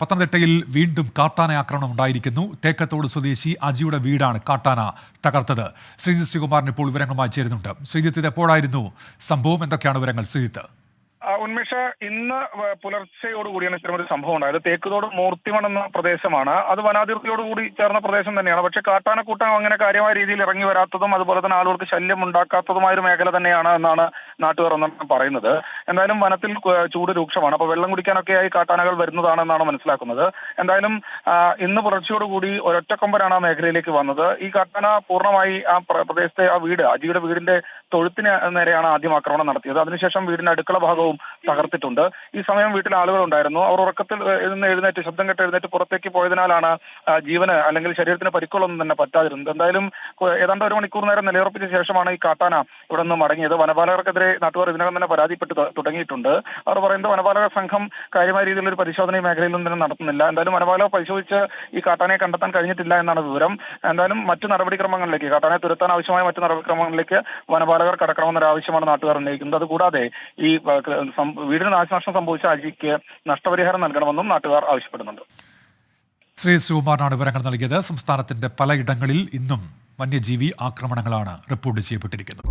പത്തനംതിട്ടയിൽ വീണ്ടും കാട്ടാന ആക്രമണം ഉണ്ടായിരിക്കുന്നു. തേക്കത്തോട് സ്വദേശി അജിയുടെ വീടാണ് കാട്ടാന തകർത്തത്. ശ്രീജിത്ത് ശ്രീകുമാറിന് ഇപ്പോൾ വിവരങ്ങളുമായി ചേരുന്നുണ്ട്. ശ്രീജിത്ത്, ഇത് എപ്പോഴായിരുന്നു സംഭവം? എന്തൊക്കെയാണ് വിവരങ്ങൾ ശ്രീജിത്ത്? ഉന്മേഷ, ഇന്ന് പുലർച്ചയോടുകൂടിയാണ് ഇത്തരമൊരു സംഭവം ഉണ്ടായത്. തേക്കുതോട് മൂർത്തിമൺ എന്ന പ്രദേശമാണ്. അത് വനാതിർത്തിയോടുകൂടി ചേർന്ന പ്രദേശം തന്നെയാണ്. പക്ഷേ കാട്ടാനക്കൂട്ടം അങ്ങനെ കാര്യമായ രീതിയിൽ ഇറങ്ങി വരാത്തതും അതുപോലെ തന്നെ ആളുകൾക്ക് ശല്യം ഉണ്ടാക്കാത്തതുമായ ഒരു മേഖല തന്നെയാണ് എന്നാണ് നാട്ടുകാർ പറയുന്നത്. എന്തായാലും വനത്തിൽ ചൂട് രൂക്ഷമാണ്. അപ്പോൾ വെള്ളം കുടിക്കാനൊക്കെയായി കാട്ടാനകൾ വരുന്നതാണെന്നാണ് മനസ്സിലാക്കുന്നത്. എന്തായാലും ഇന്ന് പുലർച്ചയോടുകൂടി ഒരൊറ്റക്കൊമ്പനാണ് ആ മേഖലയിലേക്ക് വന്നത്. ഈ കാട്ടാന പൂർണ്ണമായി ആ പ്രദേശത്തെ ആ വീട്, അജിയുടെ വീടിന്റെ തൊഴുത്തിന് നേരെയാണ് ആദ്യം ആക്രമണം നടത്തിയത്. അതിനുശേഷം വീടിന്റെ അടുക്കള ഭാഗവും തകർത്തിട്ടുണ്ട്. ഈ സമയം വീട്ടിൽ ആളുകൾ ഉണ്ടായിരുന്നു. അവർ ഉറക്കത്തിൽ എഴുന്നേറ്റ് ശബ്ദം കേട്ട് എഴുന്നേറ്റ് പുറത്തേക്ക് പോയതിനാലാണ് ജീവന് അല്ലെങ്കിൽ ശരീരത്തിന് പരിക്കുകളൊന്നും തന്നെ പറ്റാതിരുന്നത്. എന്തായാലും ഏതാണ്ട് ഒരു മണിക്കൂർ നേരം നിലയുറപ്പിച്ച ശേഷമാണ് ഈ കാട്ടാന ഇവിടെ നിന്ന് മടങ്ങിയത്. വനപാലകർക്കെതിരെ നാട്ടുകാർ ഇതിനകം തന്നെ പരാതിപ്പെട്ട് തുടങ്ങിയിട്ടുണ്ട്. അവർ പറയുന്നത് വനപാലക സംഘം കാര്യമായ രീതിയിലുള്ള ഒരു പരിശോധന ഈ മേഖലയിൽ നിന്ന് തന്നെ നടത്തുന്നില്ല. എന്തായാലും വനപാലകർ പരിശോധിച്ച് ഈ കാട്ടാനയെ കണ്ടെത്താൻ കഴിഞ്ഞിട്ടില്ല എന്നാണ് വിവരം. എന്തായാലും മറ്റു നടപടിക്രമങ്ങളിലേക്ക്, കാട്ടാനയെ തുരത്താൻ ആവശ്യമായ മറ്റു നടപടിക്രമങ്ങളിലേക്ക് വനപാലകർ കടക്കണമെന്നൊരു ആവശ്യമാണ് നാട്ടുകാർ ഉന്നയിക്കുന്നത്. അതുകൂടാതെ ഈ വീടിന് നാശനഷ്ടം സംഭവിച്ച അജിക്ക് നഷ്ടപരിഹാരം നൽകണമെന്നും നാട്ടുകാർ ആവശ്യപ്പെടുന്നുണ്ട്. ശ്രീ ശ്രീകുമാറിനാണ് വിവരങ്ങൾ നൽകിയത്. സംസ്ഥാനത്തിന്റെ പലയിടങ്ങളിൽ ഇന്നും വന്യജീവി ആക്രമണങ്ങളാണ് റിപ്പോർട്ട് ചെയ്യപ്പെട്ടിരിക്കുന്നത്.